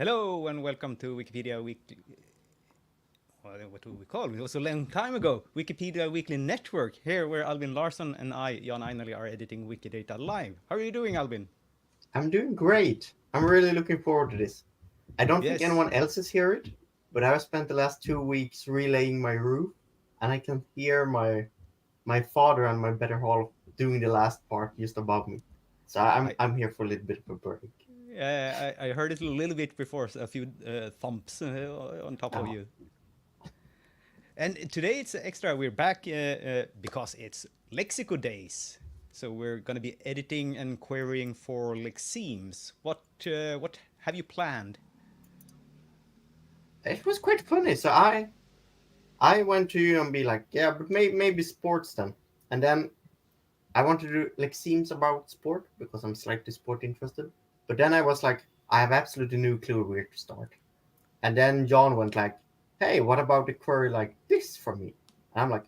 Hello and welcome to Wikipedia Weekly. What do we call it? It was a long time ago. Wikipedia Weekly Network, here where Albin Larsson and I, Jan Ainali, are editing Wikidata live. How are you doing, Albin? I'm doing great. I'm really looking forward to this. I don't think Yes. anyone else is hear it, but I've spent the last 2 weeks relaying my roof, and I can hear my father and my better half doing the last part just above me. So I'm I, I'm here for a little bit of a break. I heard it a little bit before, a few thumps on top of Oh, you. And today it's extra. We're back because it's Lexicodays. So we're going to be editing and querying for lexemes. What have you planned? it was quite funny. So I went to you and be like, yeah, but maybe sports then. And then I want to do like themes about sport because I'm slightly sport interested. But then I was like, I have absolutely no clue where to start. And then John went like, "Hey, what about a query like this for me?" And I'm like,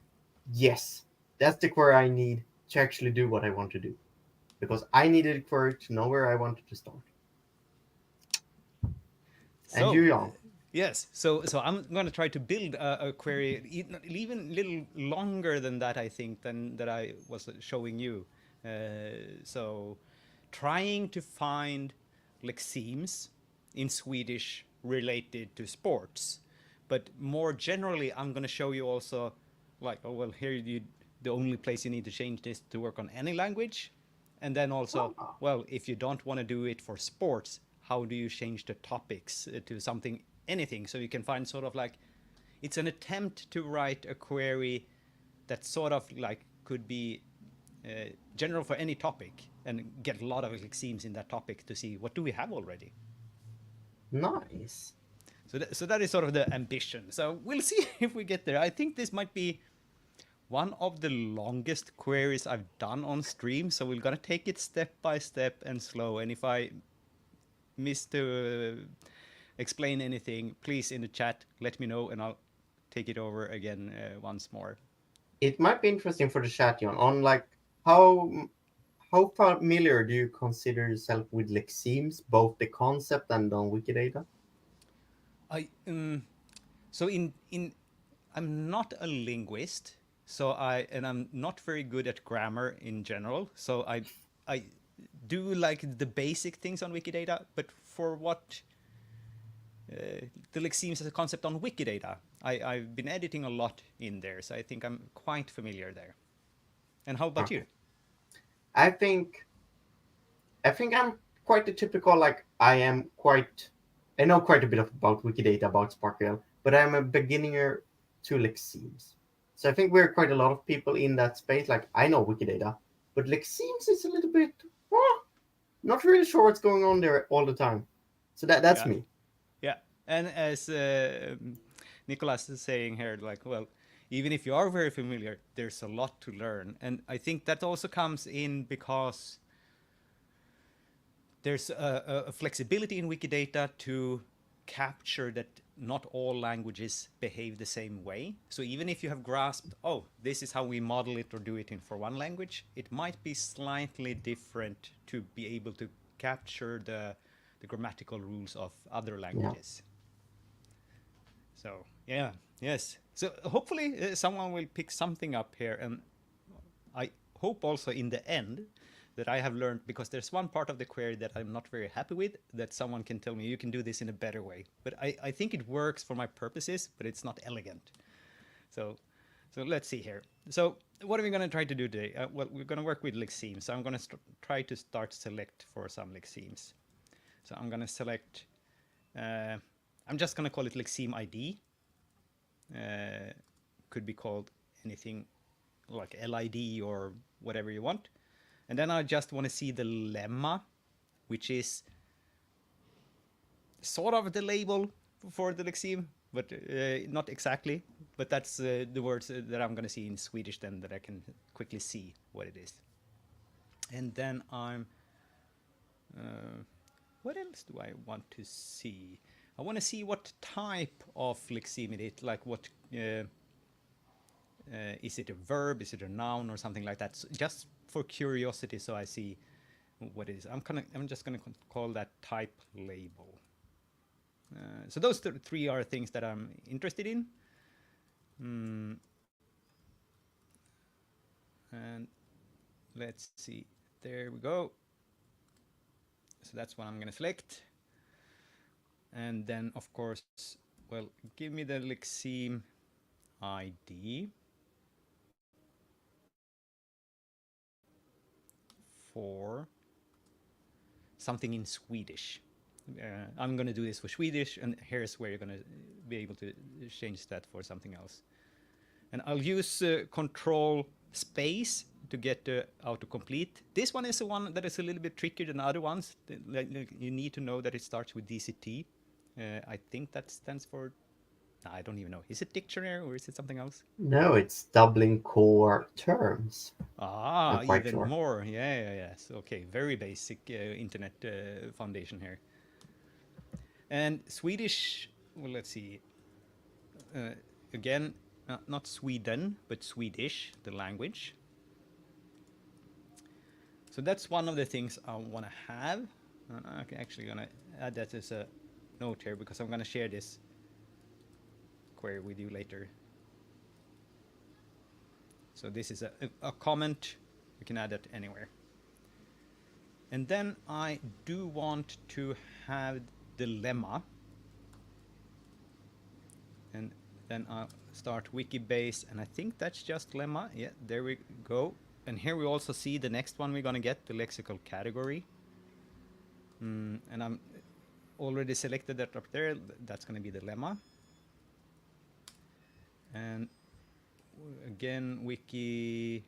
"Yes, that's the query I need to actually do what I want to do because I needed a query to know where I wanted to start." And So, you, John, yes, so I'm going to try to build a query even a little longer than that, I think, than that I was showing you. So, trying to find lexemes in Swedish related to sports, but more generally, I'm going to show you also, like, oh well, here the only place you need to change this to work on any language, and then also, oh, well, if you don't want to do it for sports, how do you change the topics to something, anything? So you can find sort of like, it's an attempt to write a query that sort of like could be general for any topic and get a lot of lexemes in that topic to see what do we have already. nice. So that is sort of the ambition. So we'll see if we get there. I think this might be one of the longest queries I've done on stream. So we're gonna take it step by step and slow. And if I miss to explain anything, please in the chat let me know, and I'll take it over again once more. It might be interesting for the chat, John, on like how how familiar do you consider yourself with lexemes, both the concept and on Wikidata? I so in I'm not a linguist, so I'm not very good at grammar in general. So I do like the basic things on Wikidata, but for what the lexemes as a concept on Wikidata, I've been editing a lot in there, so I think I'm quite familiar there. And how about you? Okay. I think I think I'm quite the typical like I know quite a bit about Wikidata about Sparkle, but I'm a beginner to Lexemes. So I think we're quite a lot of people in that space. Like I know Wikidata, but Lexemes is a little bit not really sure what's going on there all the time. So that's Yeah, me. yeah. And as Nicholas is saying here, like, well, even if you are very familiar, there's a lot to learn. And I think that also comes in because there's a flexibility in Wikidata to capture that not all languages behave the same way. So even if you have grasped, oh, this is how we model it or do it in for one language, it might be slightly different to be able to capture the grammatical rules of other Yeah. languages. So yeah, yes. So hopefully someone will pick something up here, and I hope also in the end that I have learned, because there's one part of the query that I'm not very happy with, that someone can tell me you can do this in a better way. But I think it works for my purposes, but it's not elegant. So so let's see here. So what are we going to try to do today? Well, we're going to work with lexemes. So I'm going to try to start select for some lexemes. So I'm going to select. Uh, I'm just going to call it lexeme ID. Uh, could be called anything like LID or whatever you want. And then I just want to see the lemma, which is sort of the label for the lexeme, but not exactly. But that's the words that I'm going to see in Swedish then, that I can quickly see what it is. And then uh, what else do I want to see? I want to see what type of lexeme it is, like what is it a verb, is it a noun, or something like that? So just for curiosity, so I see what it is. I'm just gonna call that type label. So those three are things that I'm interested in. And let's see. There we go. So that's what I'm going to select. And then, of course, well, give me the lexeme ID for something in Swedish. I'm going to do this for Swedish, and here's where you're going to be able to change that for something else. And I'll use control space to get the autocomplete. This one is the one that is a little bit trickier than other ones. You need to know that it starts with DCT. I think that stands for, I don't even know. Is it dictionary or is it something else? No, it's doubling core terms. I'm Ah, quite even sure. more. Yes. Okay, very basic internet foundation here. And Swedish, well, let's see. Again, not Sweden, but Swedish, the language. So that's one of the things I want to have. I'm actually going to add that as a note here because I'm going to share this query with you later. So this is a comment. You can add that anywhere. And then I do want to have the lemma. And then I'll start Wikibase, and I think that's just lemma. Yeah, there we go. And here we also see the next one we're going to get, the lexical category. And I'm already selected that up there. That's going to be the lemma. And again, Wikibase.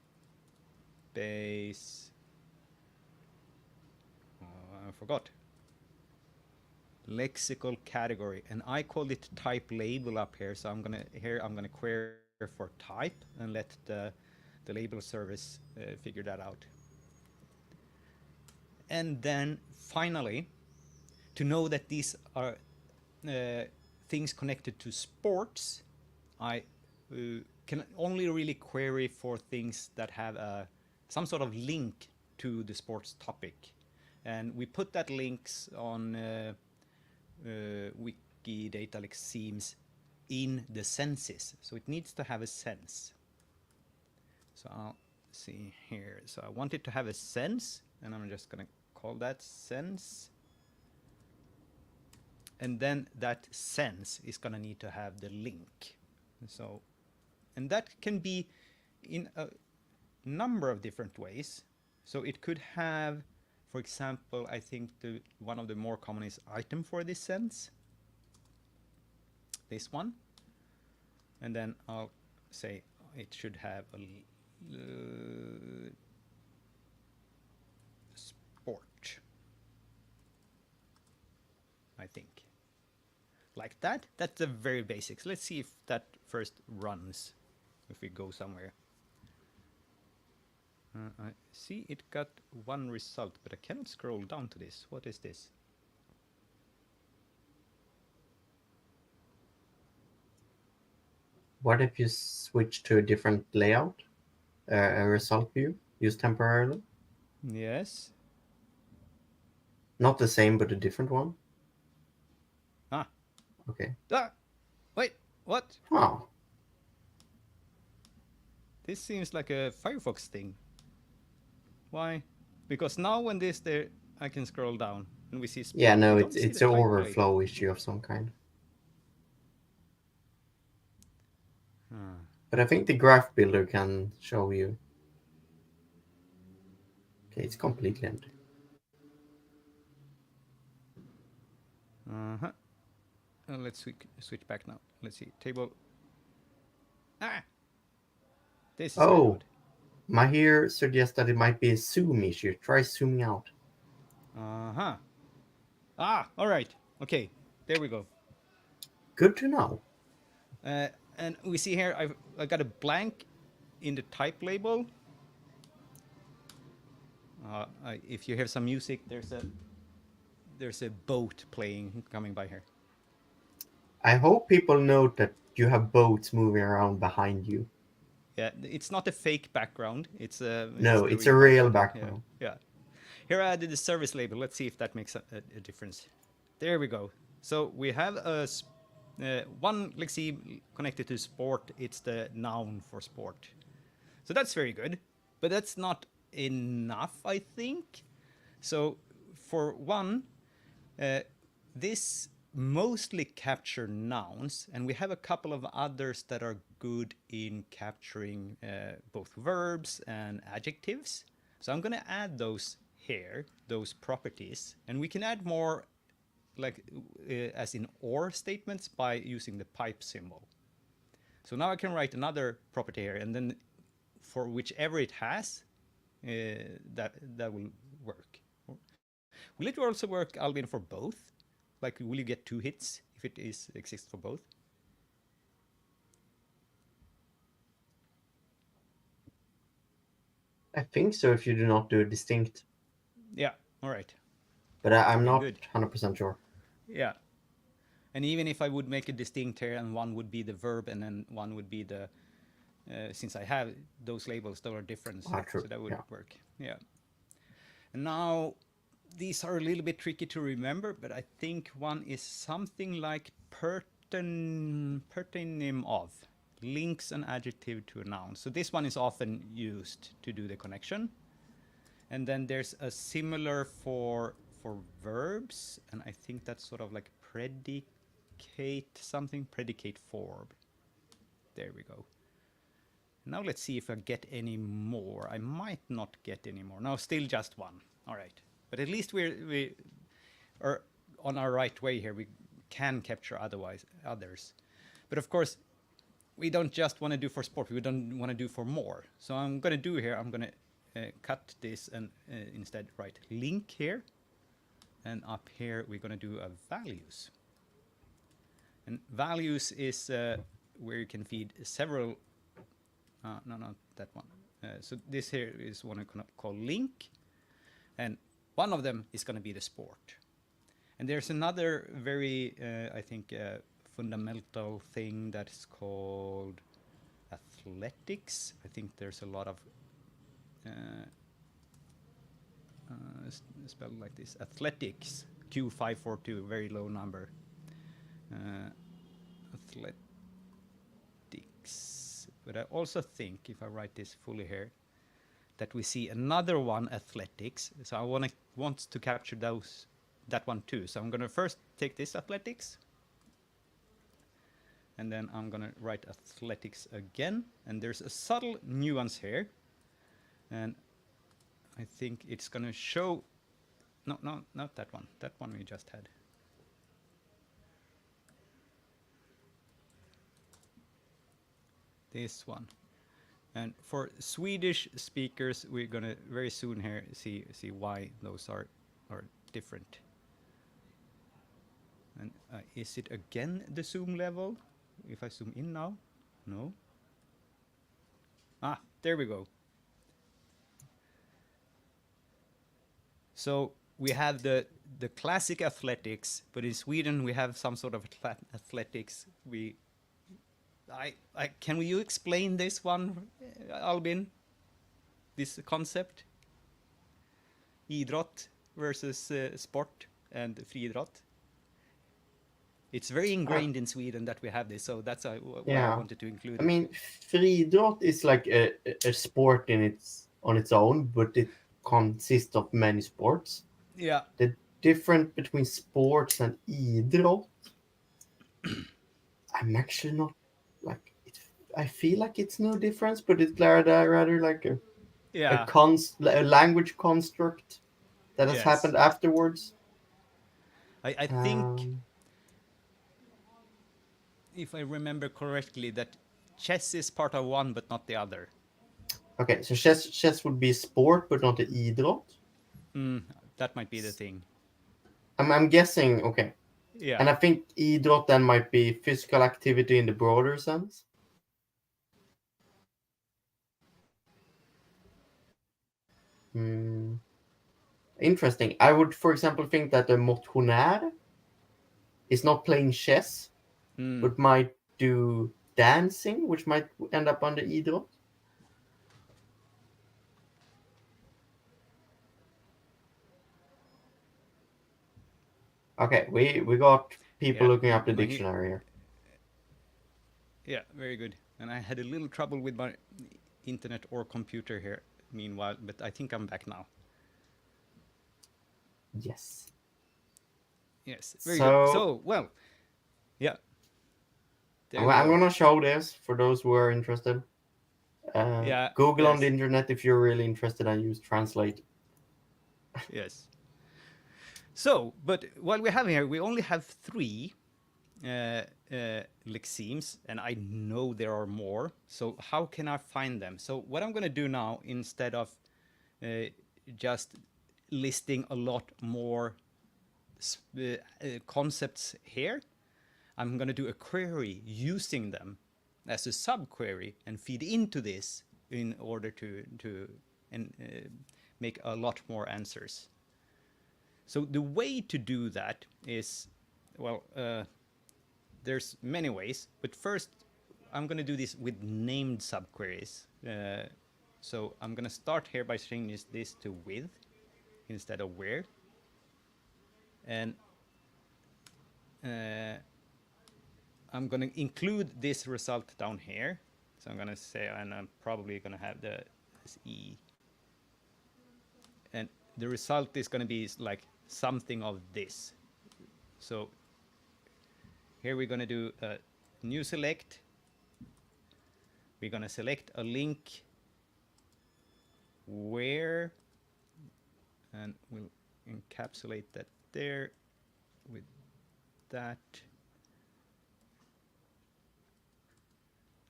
I forgot. Lexical category, and I called it type label up here. So I'm gonna query for type and let the label service figure that out. And then finally, to know that these are things connected to sports, I can only really query for things that have some sort of link to the sports topic. And we put that links on Wikidata Lexicodays in the senses. So it needs to have a sense. So I'll see here. So I want it to have a sense, and I'm just going to call that sense. And then that sense is going to need to have the link. So, and that can be in a number of different ways. So it could have, for example, I think one of the more common is item for this sense. This one. And then I'll say it should have a sport. I think. Like that. That's the very basics. Let's see if that first runs. If we go somewhere. I see it got one result, but I cannot scroll down to this. What is this? What if you switch to a different layout, a result view, used temporarily? Yes. Not the same, but a different one? Ah. Okay. Ah! Wait, what? Oh. This seems like a Firefox thing. Why? Because now when this there, I can scroll down and we see sport. Yeah, no, We don't it's see it's the an type overflow label. issue of some kind. Ah. But I think the graph builder can show you. Okay, it's completely empty. Uh-huh. Let's switch back now. Let's see. Table. Ah! This is very Oh, odd. my here suggests that it might be a zoom issue. Try zooming out. Uh-huh. Ah, all right. Okay, there we go. Good to know. And we see here I got a blank in the type label. If you hear some music, there's a boat playing coming by here. I hope people note that you have boats moving around behind you. Yeah, it's not a fake background. It's the It's a real real background. background. Yeah. Here I added the service label. Let's see if that makes a difference. There we go. So we have one lexeme connected to sport. It's the noun for sport. So that's very good, but that's not enough, I think. So for one, uh, this mostly capture nouns, and we have a couple of others that are good in capturing both verbs and adjectives. So I'm going to add those here, those properties, and we can add more like as in or statements by using the pipe symbol. So now I can write another property here, and then for whichever it has, that will work. Will it also work, Albin, for both? Like, will you get 2 hits if it exists for both? I think so if you do not do a distinct, Yeah. All right. but I'm Okay. not Good. 100% sure. Yeah. And even if I would make a distinct here, and one would be the verb, and then one would be the since I have those labels, those are different, Ah, true. so that would Yeah. work. Yeah. And now these are a little bit tricky to remember, but I think one is something like pertonym of, links an adjective to a noun. So this one is often used to do the connection. And then there's a similar for verbs, and I think that's sort of like predicate something, predicate form. There we go. Now let's see if I get any more. I might not get any more. No, still just one. All right. But at least we are on our right way here. We can capture others. But of course, we don't just want to do for sport. We don't want to do for more. So I'm going to do here, I'm going to cut this and instead write link here. And up here, we're going to do a values. And values is where you can feed several. No, not that one. So this here is one I'm going to call link. And one of them is going to be the sport. And there's another very, I think, fundamental thing that is called athletics. I think there's a lot of spelled like this, athletics, Q542, very low number. Athletics. But I also think, if I write this fully here, that we see another one, athletics. So I want to capture that one too. So I'm going to first take this athletics, and then I'm going to write athletics again. And there's a subtle nuance here, and I think it's going to show. No, not that one. That one we just had. This one. And for Swedish speakers, we're gonna very soon here see why those are different. And is it again the zoom level? If I zoom in now, no. Ah, there we go. So we have the classic athletics, but in Sweden we have some sort of athletics. Can you explain this one, Albin? This concept? Idrott versus sport and friidrott. It's very ingrained in Sweden that we have this, so that's why I wanted to include it. I mean, friidrott is like a sport on its own, but it consists of many sports. Yeah. The difference between sports and idrott, I'm actually not like it. I feel like it's no difference, but it's rather like a language construct that has happened afterwards. I think, if I remember correctly, that chess is part of one but not the other. Okay, so chess would be sport but not the idrott. That might be the thing. I'm guessing. Okay. Yeah. And I think idrott then might be physical activity in the broader sense. Interesting. I would, for example, think that a motionär is not playing chess, but might do dancing, which might end up under idrott. Okay, we got people Yeah, looking up the my he dictionary here. yeah, very good. And I had a little trouble with my internet or computer here meanwhile, but I think I'm back now. Yes. Yes, very good. So So, well, yeah, there we I'm go. gonna show this for those who are interested. Yeah, Google on the yes, internet if you're really interested and use translate. yes. So, but while we're having here, we only have three lexemes, and I know there are more. So how can I find them? So what I'm going to do now, instead of uh, just listing a lot more concepts here, I'm going to do a query using them as a subquery and feed into this in order to and, make a lot more answers. So the way to do that is, well, there's many ways, but first I'm going to do this with named subqueries. So I'm going to start here by changing this to with instead of where. And uh, I'm going to include this result down here. So I'm going to say, and I'm probably going to have the E. And the result is going to be like something of this. So here we're going to do a new select. We're going to select a link where, and we'll encapsulate that there with that,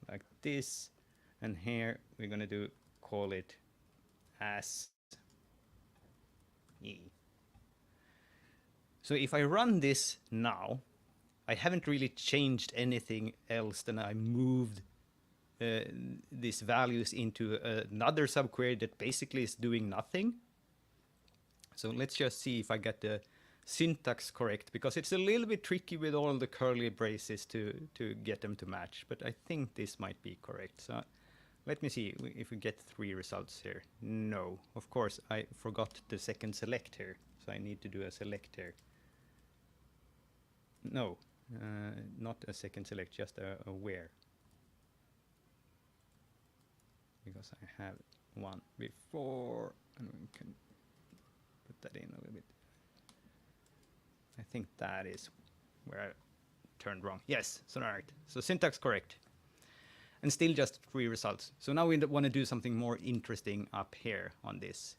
like this. And here we're going to do call it as E. So if I run this now, I haven't really changed anything else than I moved these values into another subquery that basically is doing nothing. So let's just see if I get the syntax correct, because it's a little bit tricky with all the curly braces to get them to match, but I think this might be correct. So let me see if we get three results here. No, of course, I forgot the second select here, so I need to do a select here. No, not a second select, just a where. Because I have one before, and we can put that in a little bit. I think that is where I turned wrong. Yes, so all right. So syntax correct. And still just three results. So now we want to do something more interesting up here on this.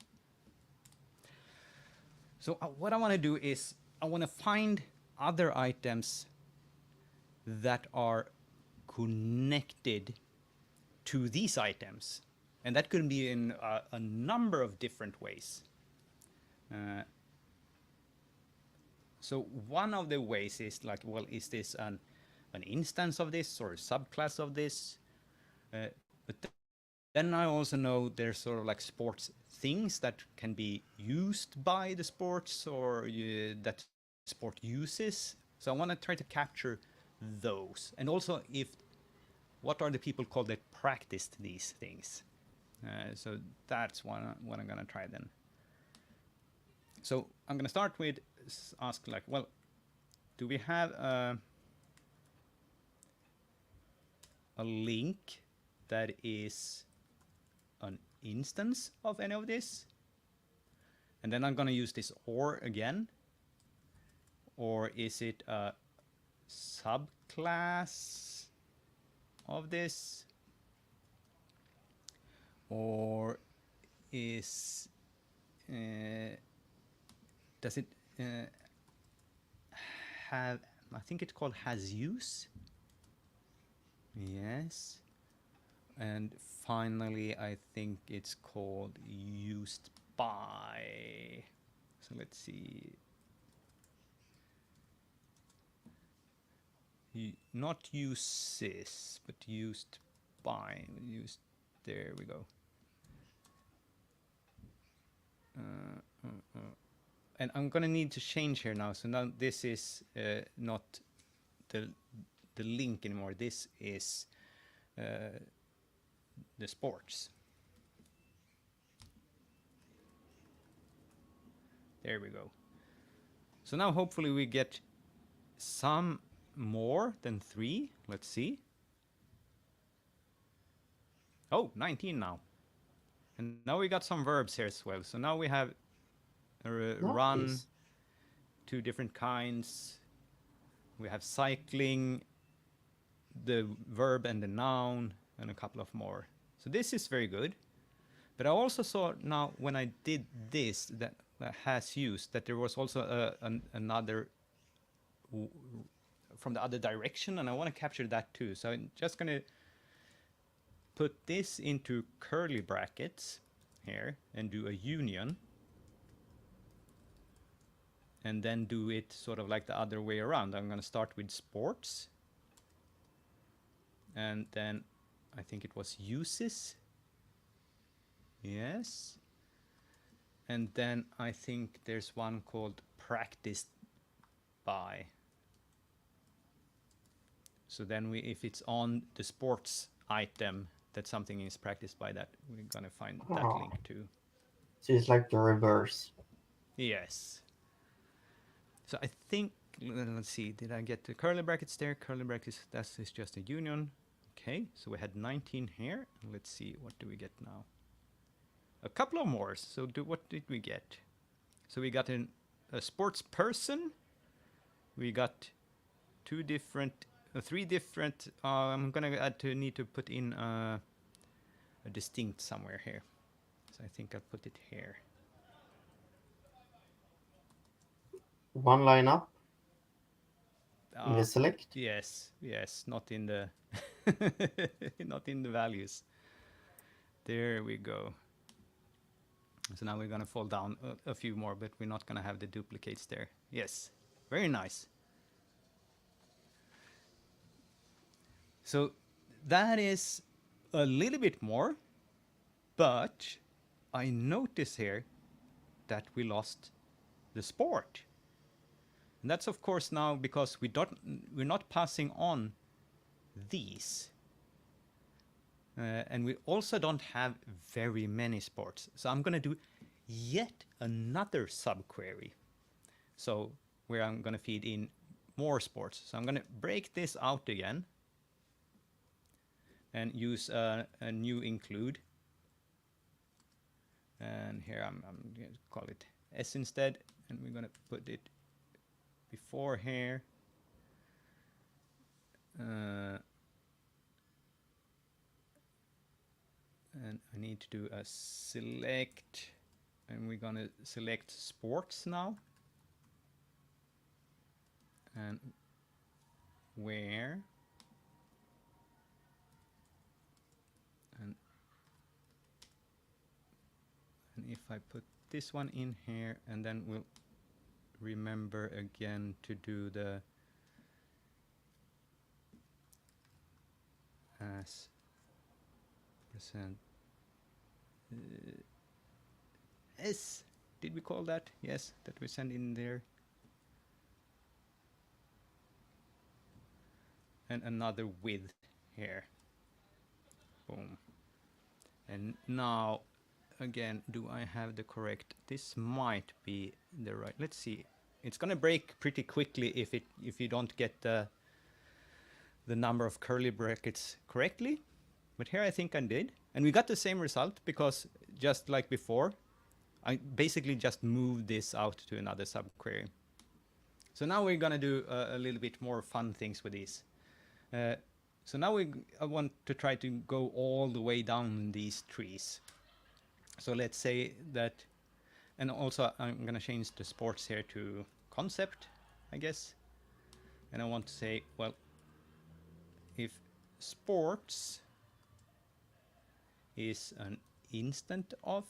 So what I want to do is I want to find other items that are connected to these items. And that could be in a number of different ways. So one of the ways is like, well, is this an instance of this or a subclass of this? But then I also know there's sort of like sports things that can be used by the sports or that sport uses. So I want to try to capture those. And also what are the people called that practiced these things? So that's what I'm going to try then. So I'm going to start with ask like, well, do we have a link that is an instance of any of this? And then I'm going to use this or again. Or is it a subclass of this? Or is does it have, I think it's called has use. Yes. And finally, I think it's called used by. So let's see. Not uses, but used by. Used. There we go. And I'm gonna need to change here now. So now this is not the link anymore. This is the sports. There we go. So now hopefully we get some more than 3. Let's see. Oh, 19 now. And now we got some verbs here as well. So now we have run, Nice. 2 different kinds. We have cycling, the verb and the noun, and a couple of more. So this is very good. But I also saw now when I did this that has used that there was also another from the other direction, and I want to capture that too. So I'm just going to put this into curly brackets here and do a union, and then do it sort of like the other way around. I'm going to start with sports, and then I think it was uses. Yes. And then I think there's one called practiced by. So then if it's on the sports item that something is practiced by, that we're gonna find that Oh. link too. So it's like the reverse. Yes. So I think, let's see, did I get the curly brackets there? Curly brackets, that is just a union. Okay, so we had 19 here. Let's see, what do we get now? A couple of more. So what did we get? So we got a sports person. We got 3 different. I'm gonna need to put in a distinct somewhere here. So I think I'll put it here. One line up in Uh, the select. yes, not in the not in the values. There we go. So now we're gonna fall down a few more, but we're not gonna have the duplicates there. Yes, very nice. So that is a little bit more, but I notice here that we lost the sport. And that's of course now because we're not passing on these. And we also don't have very many sports. So I'm going to do yet another subquery. So where I'm going to feed in more sports. So I'm going to break this out again and use a new include. And here I'm going to call it S instead. And we're going to put it before here. And I need to do a select, and we're gonna select sports now, and where, and if I put this one in here, and then we'll remember again to do the as percent S, did we call that? Yes, that we send in there. And another with here. Boom. And now, again, do I have the correct? This might be the right. Let's see. It's gonna break pretty quickly if you don't get the number of curly brackets correctly. But here I think I did. And we got the same result because just like before, I basically just moved this out to another subquery. So now we're gonna do a little bit more fun things with these. So now I want to try to go all the way down these trees. So let's say that, and also I'm gonna change the sports here to concept, I guess. And I want to say, well, if sports is an instant of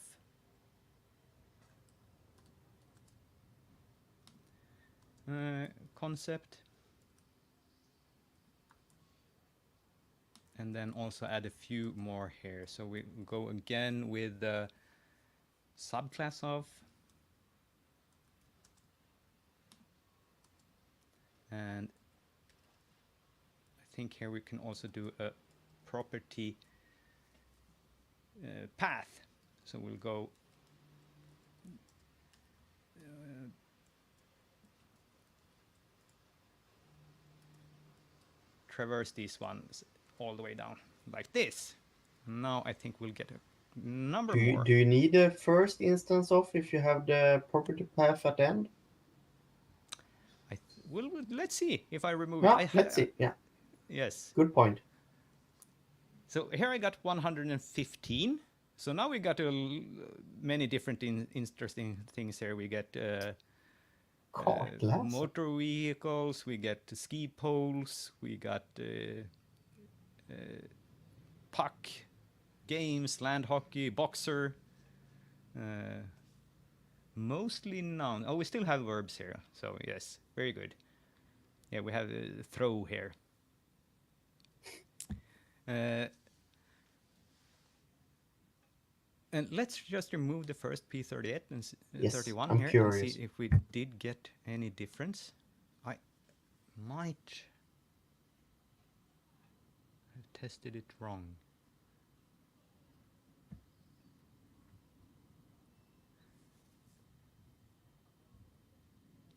concept, and then also add a few more here. So we go again with the subclass of, and I think here we can also do a property path. So we'll go traverse these ones all the way down like this. Now I think we'll get a number more. Do you need a first instance of if you have the property path at the end? Well, let's see if I remove it. Yeah, let's see. Yeah, Yes. good point. So here I got 115. So now we got many different interesting things here. We get Kartläsare. motor vehicles, we get ski poles, we got puck, games, land hockey, boxer. Mostly noun. Oh, we still have verbs here. So yes, very good. Yeah, we have throw here. And let's just remove the first P38 and Yes, 31 I'm here curious. and see if we did get any difference. I might have tested it wrong.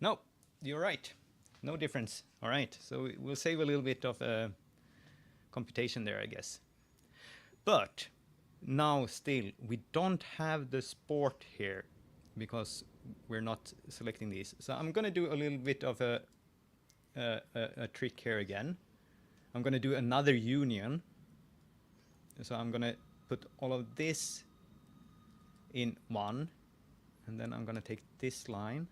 No, you're right. No difference. All right, so we'll save a little bit of computation there, I guess. But now still, we don't have the sport here because we're not selecting these. So I'm going to do a little bit of a trick here again. I'm going to do another union. So I'm going to put all of this in one, and then I'm going to take this line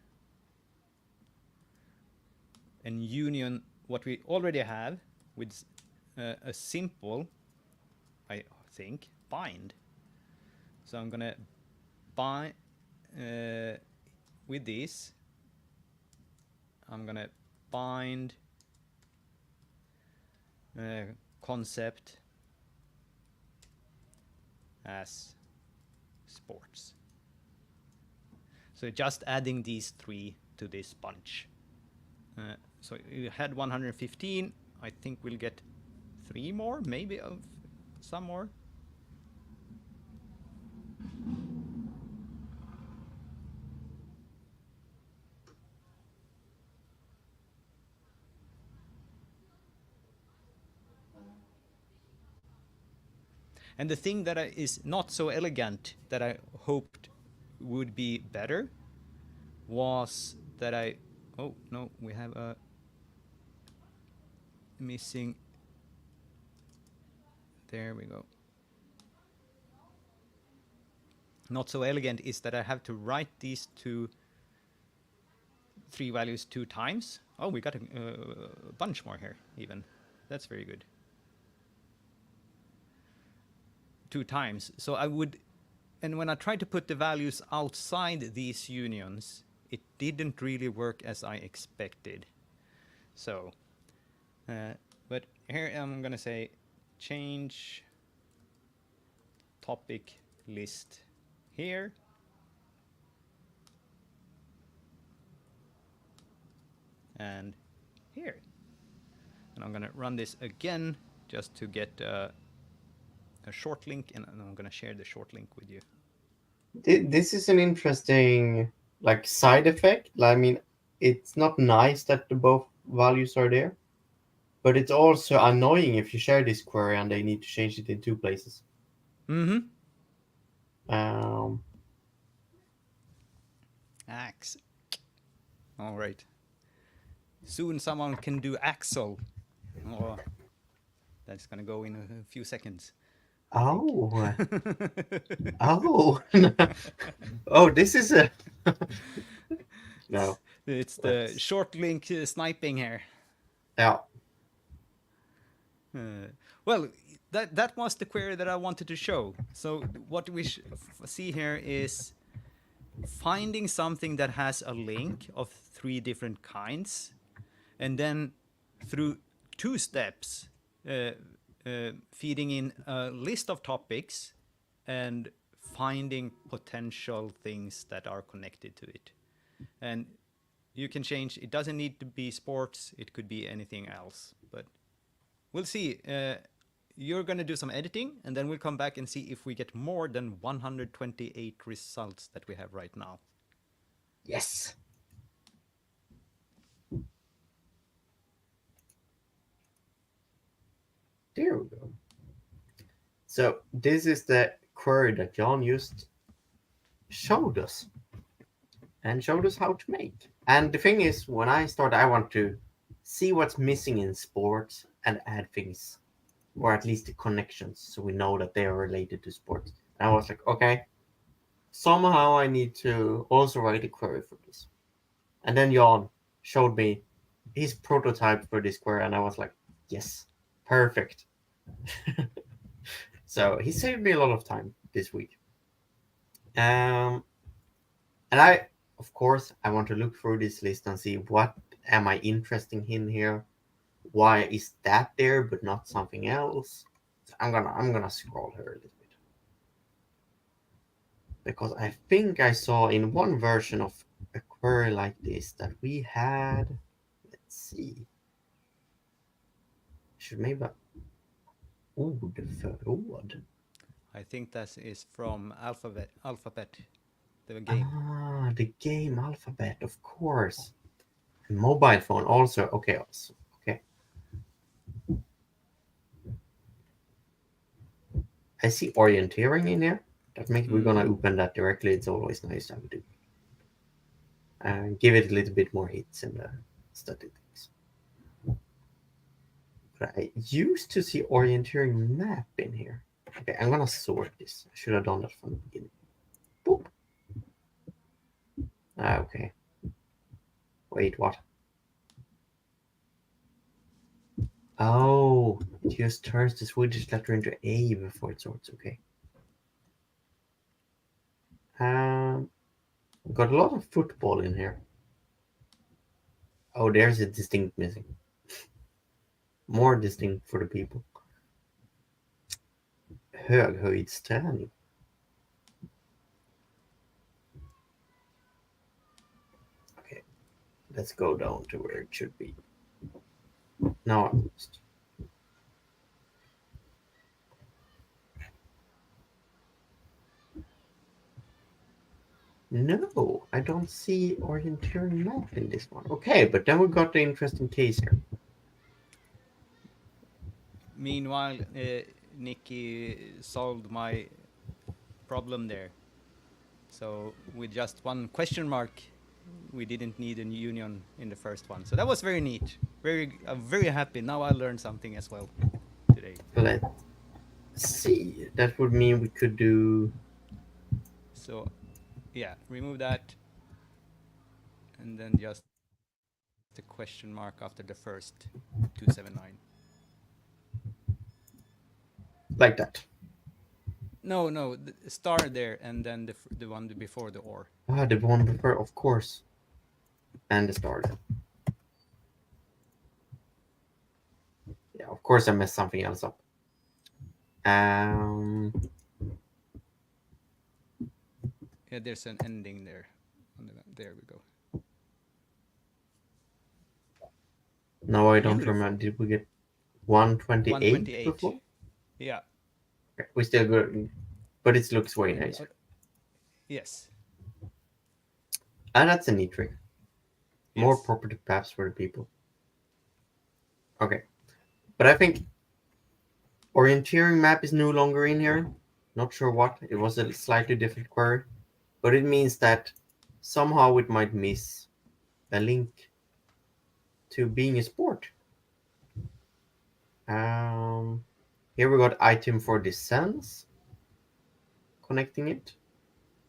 and union what we already have with a simple, I think, bind. So I'm going to bind with this. I'm going to bind concept as sports. So just adding these three to this bunch. So you had 115. I think we'll get 3 more, maybe of some more. And the thing that is not so elegant that I hoped would be better was that oh no, we have a missing. There we go. Not so elegant is that I have to write these 3 values 2 times. Oh, we got a bunch more here even. That's very good. 2 times. So I would, and when I tried to put the values outside these unions, it didn't really work as I expected. So, but here I'm going to say change topic list here. And here. And I'm going to run this again just to get a short link, and I'm going to share the short link with you. This is an interesting like side effect. I mean, it's not nice that the both values are there, but it's also annoying if you share this query and they need to change it in 2 places. Mm-hmm. Um, Axe. All right. Soon someone can do Axel. Oh, that's going to go in a few seconds. oh. Oh. Oh, this is a... No. It's the short link sniping here. Yeah. Well, that was the query that I wanted to show. So what we see here is finding something that has a link of 3 different kinds, and then through 2 steps, feeding in a list of topics and finding potential things that are connected to it. And you can change, it doesn't need to be sports, it could be anything else, but we'll see. You're going to do some editing, and then we'll come back and see if we get more than 128 results that we have right now. Yes. There we go. So this is the query that John just showed us and showed us how to make. And the thing is, when I start, I want to see what's missing in sports and add things, or at least the connections, so we know that they are related to sports. And I was like, okay, somehow I need to also write a query for this. And then Jan showed me his prototype for this query, and I was like, yes, perfect. So he saved me a lot of time this week. Um, and of course, I want to look through this list and see what am I interested in here. Why is that there but not something else? So I'm gonna scroll here a little bit because I think I saw in one version of a query like this that we had. Let's see. Should maybe förråd. I think that is from Alphabet, the game. Ah, the game Alphabet, of course. And mobile phone also. Okay, also. Okay. I see orienteering in here. That makes we're gonna Mm-hmm. open that directly. It's always nice to have it. Give it a little bit more hits in the statistics. But I used to see orienteering map in here. Okay, I'm gonna sort this. I should have done that from the beginning. Boop. Okay. Wait, what? Oh, it just turns the Swedish letter into A before it sorts. Okay. Um, got a lot of football in here. Oh, there's a distinct missing. More distinct for the people. Höghöjdsträning. Okay, let's go down to where it should be. Now I'm lost. No, I don't see orienteering map in this one. Okay, but then we got the interesting case here. Meanwhile, Nikki solved my problem there. So with just one question mark, we didn't need a union in the first one. So that was very neat. I'm very happy. Now I learned something as well today. Let's see. That would mean we could do. So yeah, remove that, and then just a question mark after the first 279. Like that. No, no, the star there, and then the one before the or. Ah, the one before, of course. And the start. Yeah, of course I messed something else up. Um, Yeah, there's an ending there. There we go. no, I don't Beautiful. remember. Did we get 128 128. before? Yeah. Okay, we still good, but it looks way And nicer. yes. And that's a neat trick. More Yes. property paths for the people. Okay, but I think orienteering map is no longer in here. Not sure what. It was a slightly different query, but it means that somehow it might miss a link to being a sport. Um, Here we got item for descents, connecting it.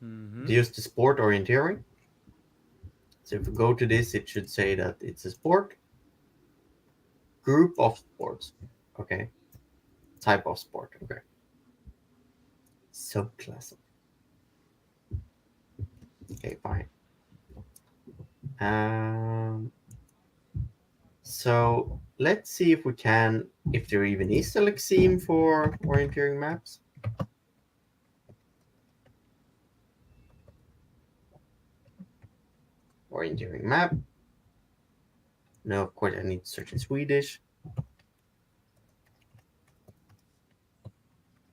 Mm-hmm. Use the sport orienteering. So if we go to this, it should say that it's a sport. Group of sports. Okay. Type of sport. Okay. Subclass. Okay, fine. Um, so let's see if we can, if there even is a lexeme for orienteering maps. Orienteering map. No, of course I need to search in Swedish.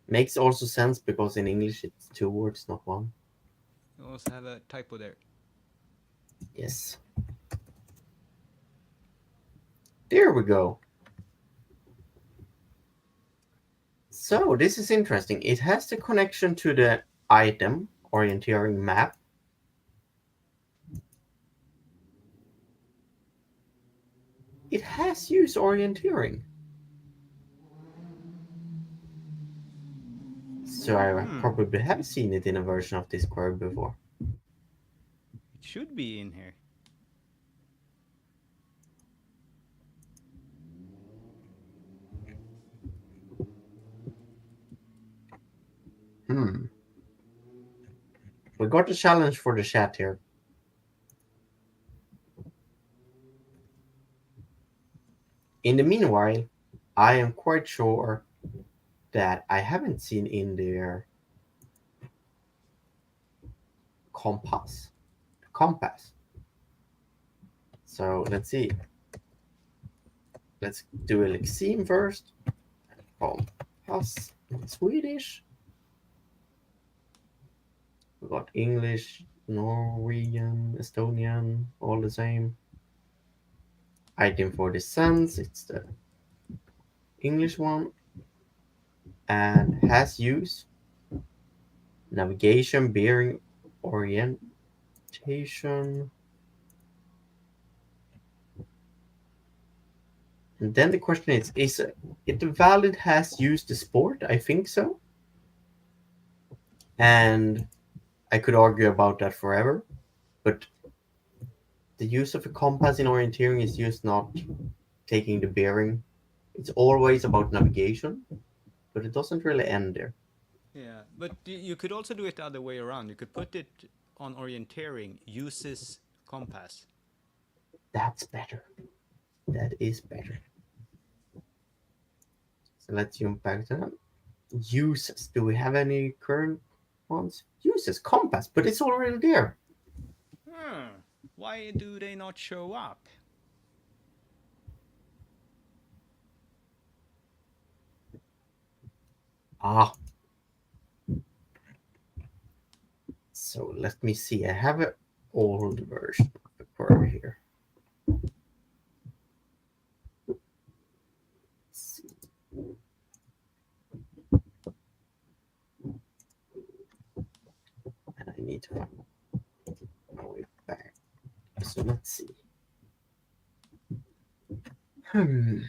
Makes also sense because in English it's 2 words, not 1. You also have a typo there. Yes. There we go. So this is interesting. It has the connection to the item orienteering map. It has use orienteering. So I Hmm. probably have seen it in a version of this query before. It should be in here. Hmm. We got a challenge for the chat here. In the meanwhile, I am quite sure that I haven't seen in there compass. So let's see. Let's do a lexeme first. Compass in Swedish. We got English, Norwegian, Estonian, all the same. Item for the sense, it's the English one. And has use, navigation, bearing, orientation. And then the question is it valid has used the sport? I think so. And I could argue about that forever. But the use of a compass in orienteering is just not taking the bearing. It's always about navigation, but it doesn't really end there. Yeah, but you could also do it the other way around. You could put it on orienteering uses compass. That's better. That is better. So let's jump back to that. Uses. Do we have any current ones? Uses compass, but it's already there. Hmm. Why do they not show up? Ah, so let me see. I have an old version of the query here. Let's see. And I need to find my way back. So let's see. Hmm.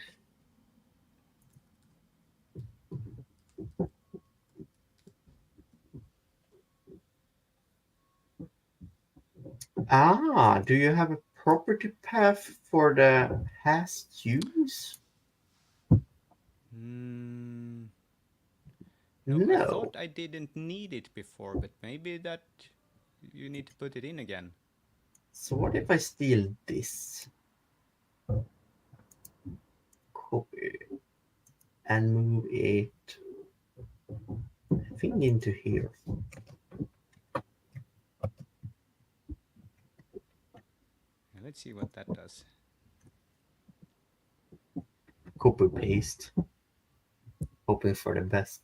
Ah, do you have a property path for the has use? Hmm. No, I No. thought I didn't need it before, but maybe that you need to put it in again. So what if I steal this? Copy and move it, I think, into here. Let's see what that does. Copy paste, hoping for the best.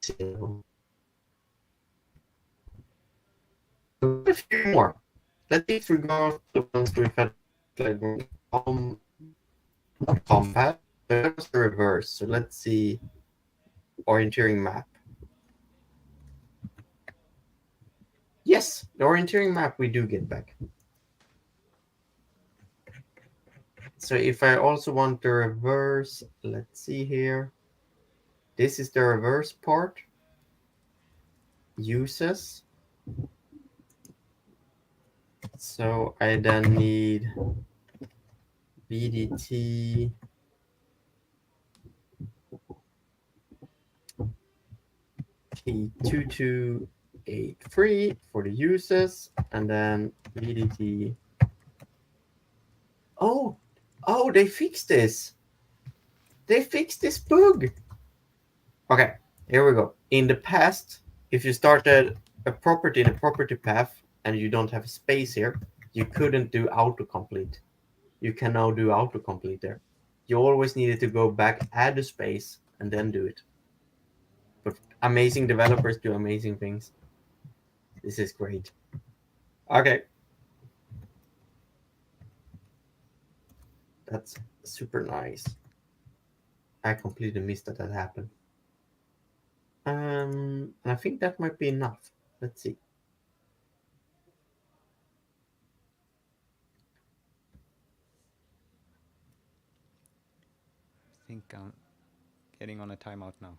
So, a few more. Let's see if we go to the ones we've had like combat. There's the reverse. So let's see orienteering map. Yes, the orienteering map we do get back. So if I also want the reverse, let's see here. This is the reverse part. Uses. So I then need VDT T2283 for the uses, and then VDT. Oh, oh, they fixed this. They fixed this bug. Okay, here we go. In the past, if you started a property in a property path and you don't have a space here, you couldn't do autocomplete. You can now do autocomplete there. You always needed to go back, add a space, and then do it. But amazing developers do amazing things. This is great. Okay, that's super nice. I completely missed that happened. And I think that might be enough. Let's see. I think I'm getting on a timeout now.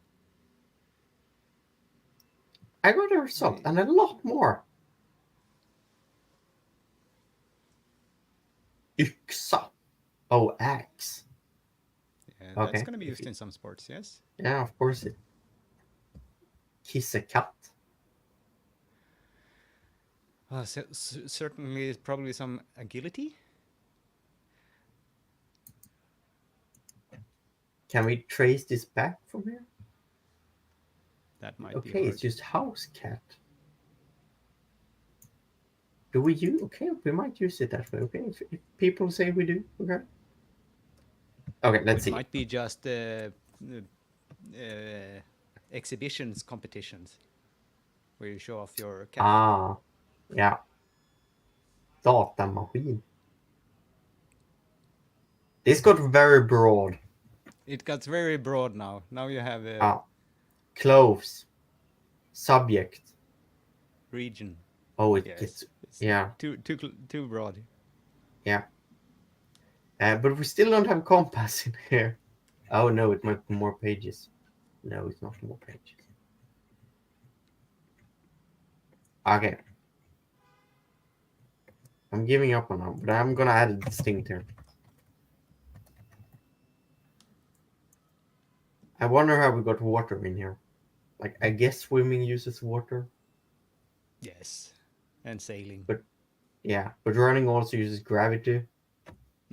I got a result I, and a lot more. Yxa. Oh, axe. yeah, that's Okay. going to be If used you, in some sports, yes. yeah, of course it. Kiss a cat. Certainly, probably some agility. Can we trace this back from here? That might be Okay, hard. it's just house cat. Do we use? Okay, we might use it that way. Okay, if people say we do. Okay. Okay, let's It see. might be just exhibitions competitions where you show off your cat. Ah, yeah. Datamaskin. This got very broad. It got very broad now. Now you have a Ah, clothes. Subject. region. Oh, it Yes, gets. it's Yeah, too broad. yeah. But we still don't have compass in here. Oh no, it might be more pages. No, it's not more pages. Okay, I'm giving up on that, but I'm gonna add a distinctor. I wonder how we got water in here. Like, I guess swimming uses water, Yes, and sailing. but yeah, but running also uses gravity.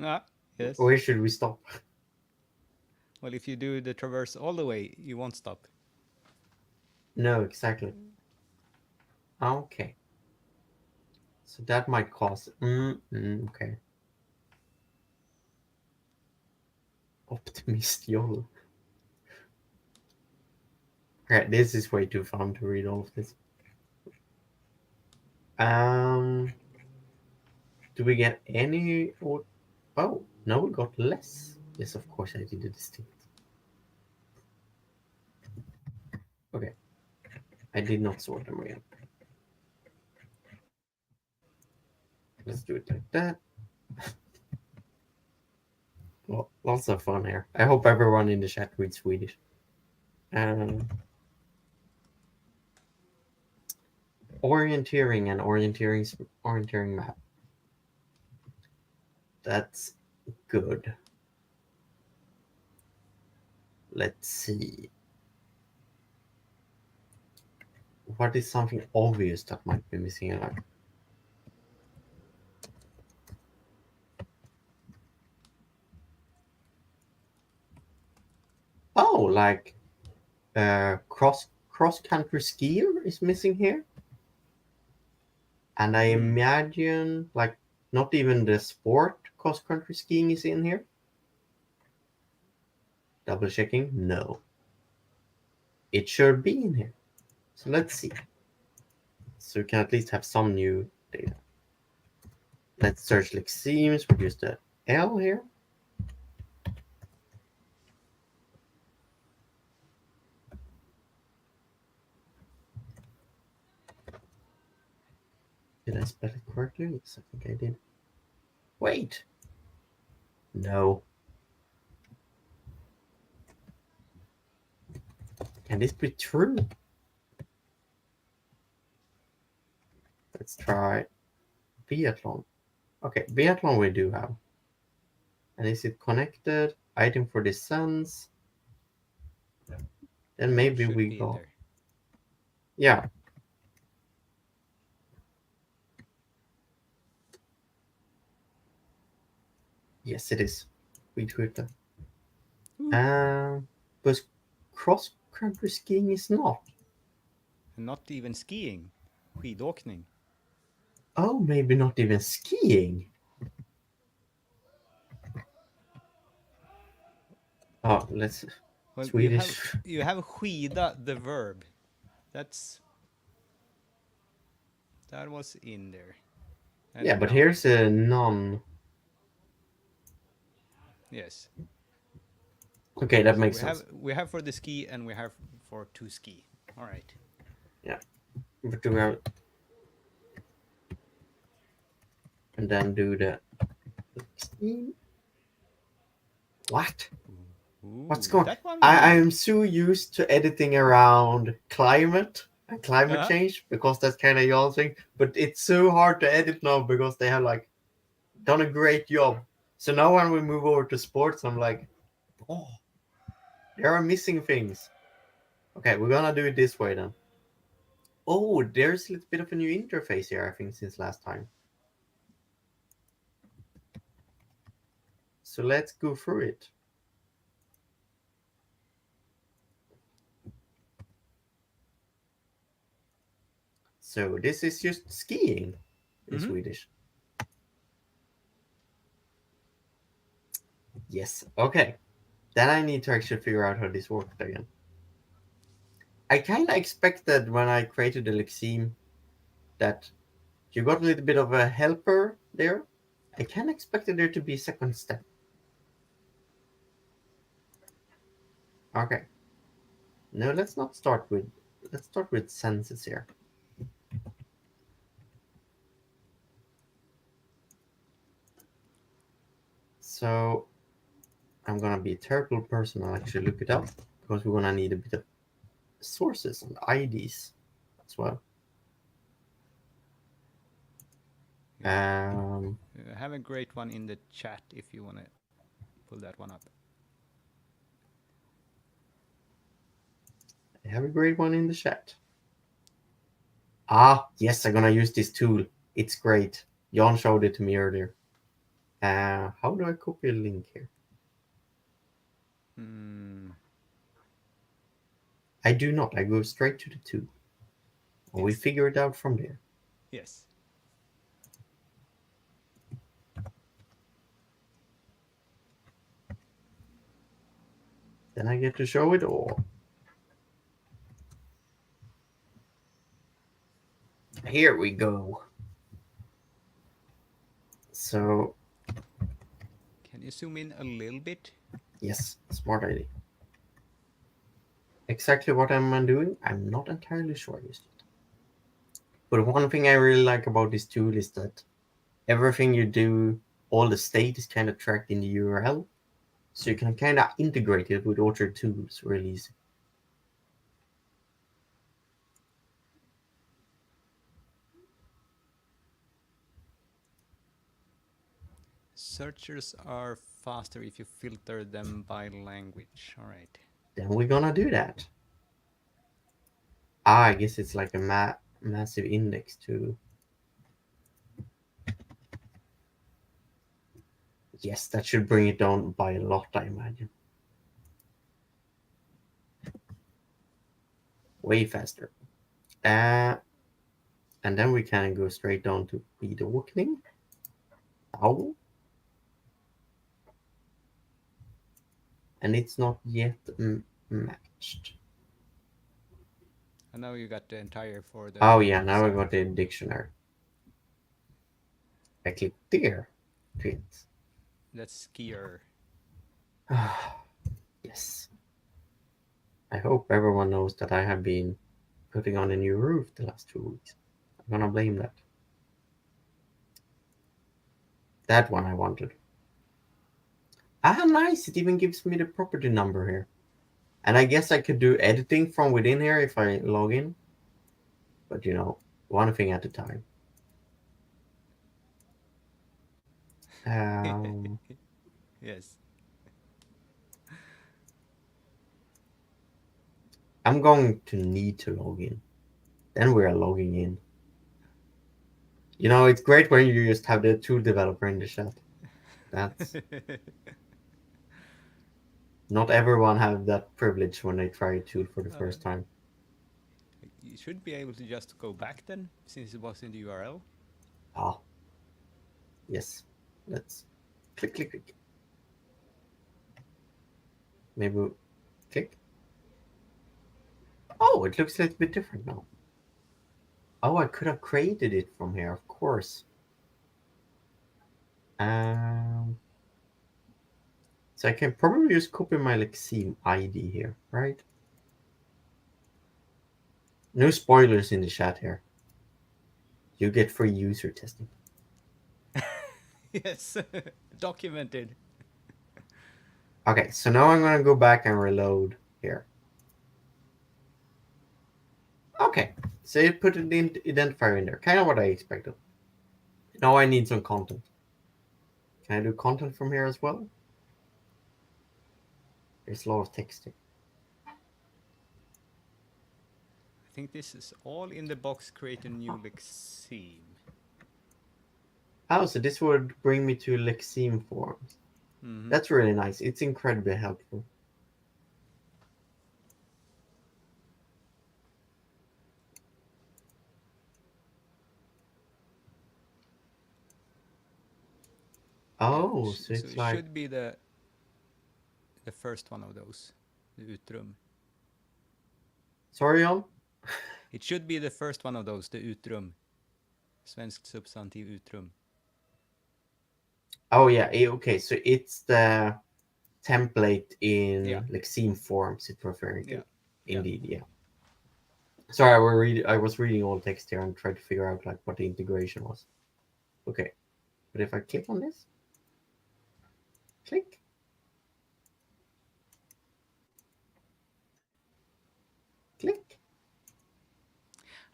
Ah, yes. Where should we stop? Well, if you do the traverse all the way, you won't stop. No, exactly. Okay, so that might cause. Okay. Optimist YOLO. Okay, this is way too fun to read all of this. Um, do we get any? Or oh no, we got less. Yes, of course I did a distinct. Okay, I did not sort them again. Let's do it like that. Well, lots of fun here. I hope everyone in the chat reads Swedish. Um, orienteering and orienteering map. That's good. Let's see. What is something obvious that might be missing? Like, oh, like cross country skier is missing here, and I Hmm. imagine like not even the sport cross country skiing is in here. Double checking. No, it should be in here. So let's see. So we can at least have some new data. Let's search lexemes. We'll use the L here. Did I spell it correctly? Yes, I think I did. Wait. No. Can this be true? Let's try biathlon. Okay, biathlon we do have. And is it connected? Item for descents. Then Yeah, it maybe should we be in got. there. Yeah. Yes, it is. We Twitter. Ooh. But cross country skiing is not. And not even skiing. Skidåkning. Oh, maybe not even skiing. Oh, let's Well, Swedish. you have skida the verb. That's that was in there. And Yeah, the but noun. here's a non. Yes. Okay, that So makes sense. we have for the ski and we have for to ski. All right. Yeah, but do we have, and then do the what? What's Ooh, going? that one we I knew. am so used to editing around climate and climate Uh-huh. change because that's kind of your thing. But it's so hard to edit now because they have like done a great job. So now when we move over to sports, I'm like, oh, there are missing things. Okay, we're gonna do it this way then. Oh, there's a little bit of a new interface here, I think, since last time. So let's go through it. So this is just skiing in Mm-hmm. Swedish. Yes, okay. Then I need to actually figure out how this worked again. I kind of expected when I created the lexeme that you got a little bit of a helper there. I kind of expected there to be a second step. Okay. No, let's not start with. Let's start with senses here. So I'm gonna be a terrible person. I'll actually look it up because we're gonna need a bit of sources and IDs as well. Yeah. Um, I have a great one in the chat if you want to pull that one up. I have a great one in the chat. Ah, yes, I'm gonna use this tool. It's great. Jan showed it to me earlier. How do I copy a link here? Hmm. I do not. I go straight to the tool. And we Yes. figure it out from there. Yes. Then I get to show it all. Here we go. So, Can you zoom in a little bit? yes, smart idea. Exactly what I'm doing, I'm not entirely sure yet. But one thing I really like about this tool is that everything you do, all the state is kind of tracked in the URL. So you can kind of integrate it with other tools really easy. Searchers are faster if you filter them by language. All right. Then we're gonna do that. Ah, I guess it's like a massive index too. Yes, that should bring it down by a lot, I imagine. Way faster. Uh, and then we can go straight down to Beat Awakening. Owl. And it's not yet matched. And now you got the entire for the Oh yeah, now I south. got the dictionary. I click there. Print. That's skier. Yes. I hope everyone knows that I have been putting on a new roof the last 2 weeks. I'm gonna blame that. That one I wanted. Ah, nice. It even gives me the property number here. And I guess I could do editing from within here if I log in. But one thing at a time. Um, Yes. I'm going to need to log in. Then we are logging in. It's great when you just have the tool developer in the chat. That's not everyone have that privilege when they try a tool for the uh, first time. you should be able to just go back then, since it was in the URL. Ah, yes. Let's click, click, click. Maybe click. Oh, it looks a little bit different now. Oh, I could have created it from here, of course. Um, So I can probably just copy my lexeme ID here, right? No spoilers in the chat here. You get free user testing. Yes, documented. Okay, so now I'm gonna go back and reload here. Okay, so it put an identifier in there, kind of what I expected. Now I need some content. Can I do content from here as well? There's a lot of text here. I think this is all in the box. Create a new lexeme. Oh, so this would bring me to lexeme forms. Mm-hmm. That's really nice. It's incredibly helpful. Yeah, Oh, so so it's it like... should be the first one of those, the utrum. Sorry, Jan? It should be the first one of those, the utrum. Svenskt substantiv utrum. Oh, yeah. Okay, so it's the template Yeah, in lexeme forms it's referring to. yeah, yeah. Indeed, yeah. Sorry, I was reading all the text here and tried to figure out like what the integration was. Okay, but if I click on this, click, click.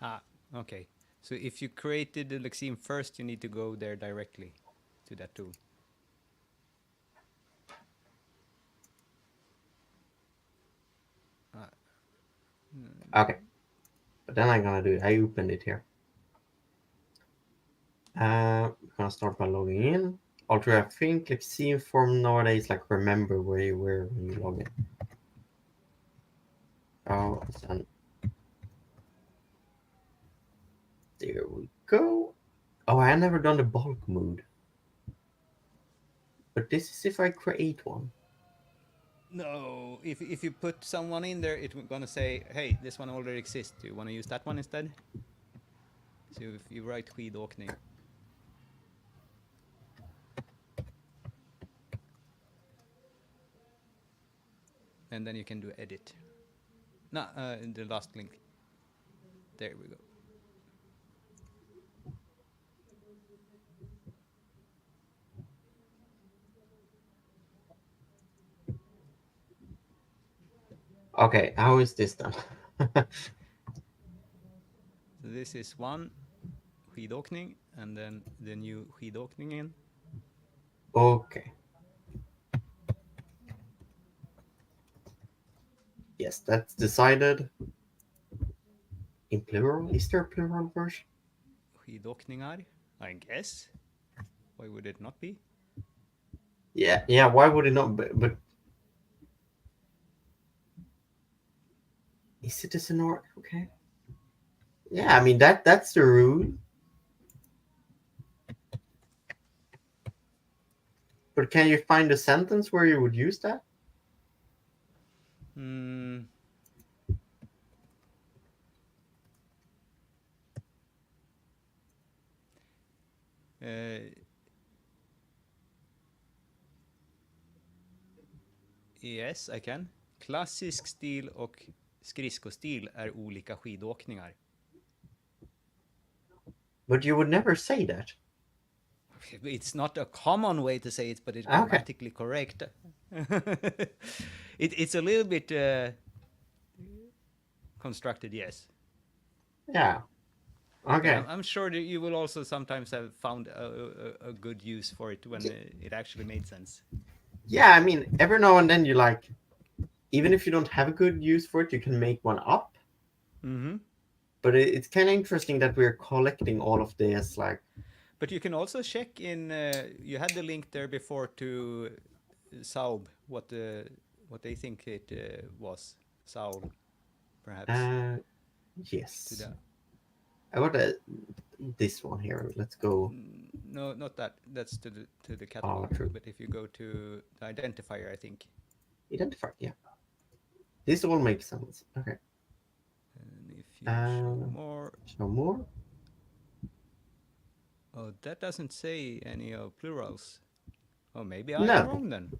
Ah, okay. So if you created the lexeme first, you need to go there directly to that tool. Ah, Okay, but then I'm gonna do it. I opened it here. I'm gonna start by logging in. Although I think lexeme form nowadays like remember where you were when you log in. Oh, then there we go. Oh, I never done the bulk mode. But this is if I create one. no, if you put someone in there, it's gonna say, hey, this one already exists. Do you want to use that one instead? So if you write skidåkning, and then you can do edit. No, the last link. There we go. Okay, how is this done? So this is one skidåkning, and then the new skidåkningen. Okay. Yes, that's decided. In plural? Is there a plural version? Skidåkningar, I guess. Why would it not be? Yeah. Why would it not? But is it a sonor? Okay. Yeah, I mean that's the rule. But can you find a sentence where you would use that? Hmm. Yes, I can. Klassisk stil och skridskostil är olika skidåkningar. But you would never say that. It's not a common way to say it, but it's Okay. grammatically correct. It's a little bit constructed, yes. Yeah. Okay. But I'm sure that you will also sometimes have found a good use for it when it actually made sense. Yeah, I mean every now and then you like, even if you don't have a good use for it, you can make one up. Mm-hmm. But it's kind of interesting that we're collecting all of this like. But you can also check in. You had the link there before to Saub, what they think it was. Saul, perhaps. Yes. To the I got this one here. Let's go. no, not that. That's to the catalog. True. But if you go to the identifier, I think. Identify. Yeah. This all makes sense. Okay. And if you show more. Show more. Oh, that doesn't say any of plurals. Oh, maybe I No. am wrong then.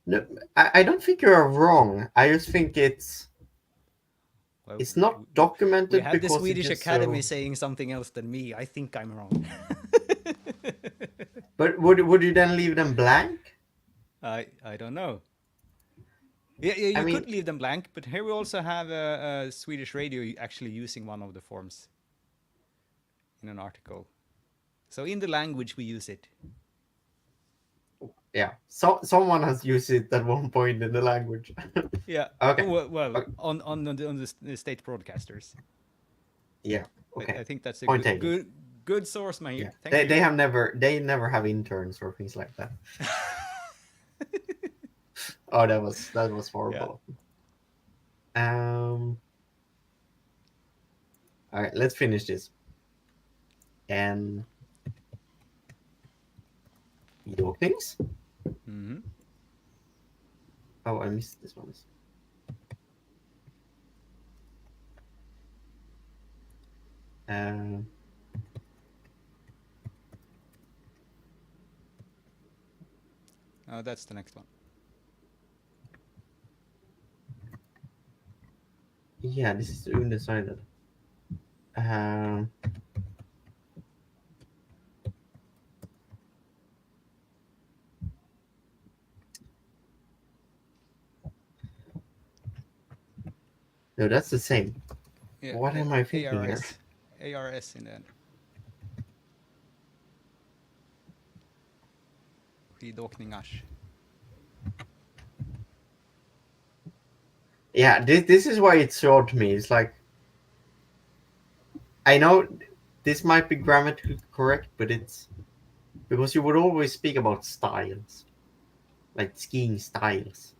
No, I don't think you are wrong. I just think Well, it's not we documented have the because it's Swedish just Academy so. saying something else than me. I think I'm wrong. But would you then leave them blank? I don't know. Yeah, yeah, I you mean, could leave them blank, but here we also have a Swedish radio actually using one of the forms in an article. So in the language we use it. yeah. So someone has used it at one point in the language. Yeah. Okay. Well, Okay. on the state broadcasters. Yeah. Okay. I think that's a Point good taken. good source, Yeah. mate. Thank They you. have never have interns or things like that. Oh, that was Yeah. horrible. Um. All right. Let's finish this. And Yorkings. Hmm. Oh, I missed this one. Um. Oh, that's the next one. Yeah, this is undecided. Um. No, that's the same. Yeah. What am I thinking here? ARS. ARS in the end. Skidåkningars. Yeah, this is why it's so odd to me. It's like I know this might be grammatically correct, but it's because you would always speak about styles, like skiing styles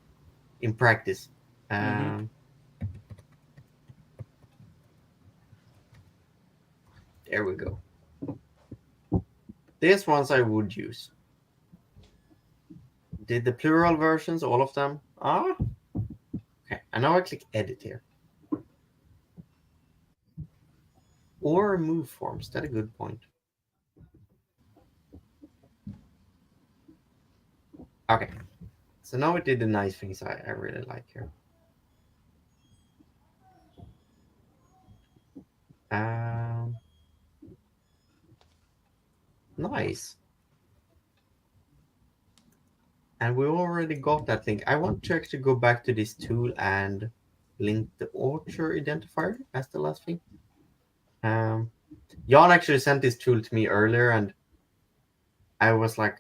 in practice. Mm-hmm. Um, there we go. These ones I would use. Did the plural versions, all of them? Ah, okay. And now I click edit here. Or remove forms. That's a good point. Okay. So now it did the nice things I really like here. Um, nice. And we already got that link. I want to actually go back to this tool and link the author identifier as the last thing. Um, Jan actually sent this tool to me earlier, and I was like,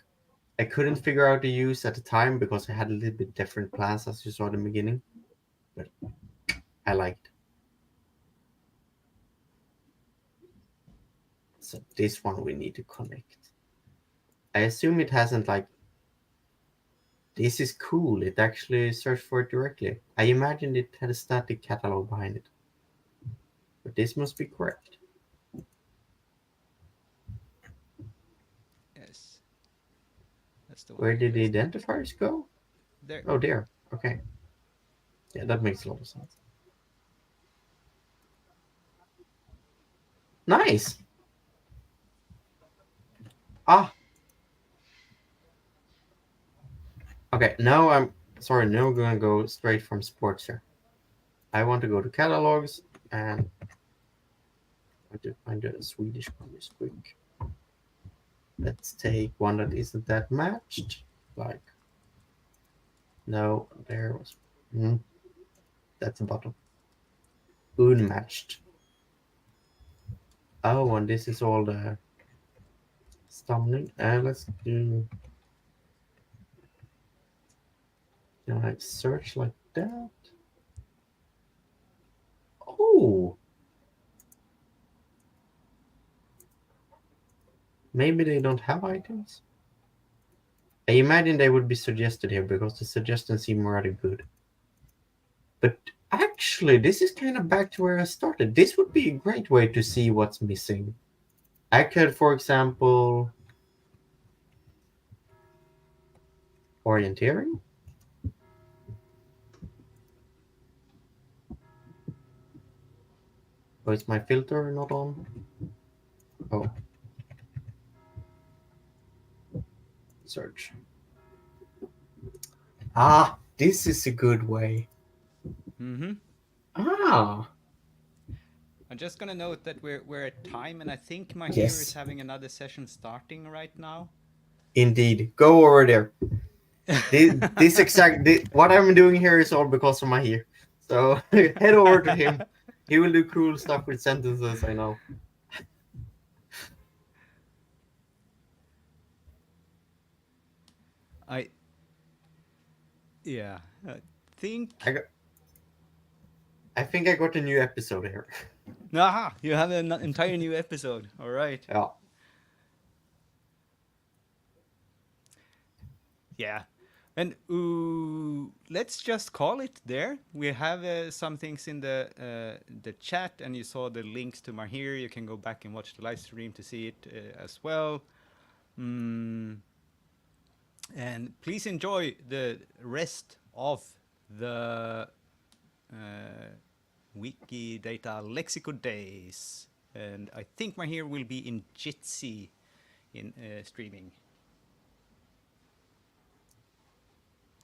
I couldn't figure out the use at the time because I had a little bit different plans as you saw in the beginning, but I liked. So this one we need to connect. I assume it hasn't like. This is cool. It actually searched for it directly. I imagined it had a static catalog behind it, but this must be correct. Yes. That's the one Where we did the used. identifiers go? There. Oh, there. Okay. Yeah, that makes a lot of sense. Nice. Ah. Okay. Now I'm sorry. Now we're gonna go straight from sports here. I want to go to catalogs and I want to find a Swedish one just quick. Let's take one that isn't that matched. Like no, there was. That's a bottom. Unmatched. Oh, and this is all the stumbling. Let's do. Like search like that. Oh, maybe they don't have items. I imagine they would be suggested here because the suggestions seem rather good. But actually, this is kind of back to where I started. This would be a great way to see what's missing. I could, for example, orienteering. Oh, is my filter not on? Oh, search. This is a good way. Mm-hmm. Ah, I'm just gonna note that we're at time, and I think my hero is yes, having another session starting right now. indeed. Go over there. What I'm doing here is all because of my here. So head over to him. He will do cool stuff with sentences. I know. I yeah. I I think got. I think I got a new episode here. aha, you have an entire new episode. All right. Yeah. Yeah. And let's just call it there. We have some things in the chat, and you saw the links to my here. You can go back and watch the live stream to see it as well. Mm, and please enjoy the rest of the Wikidata Lexicodays. And I think my here will be in Jitsi in streaming.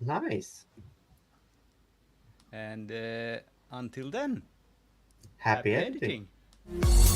Nice. And until then, Happy happy editing. editing.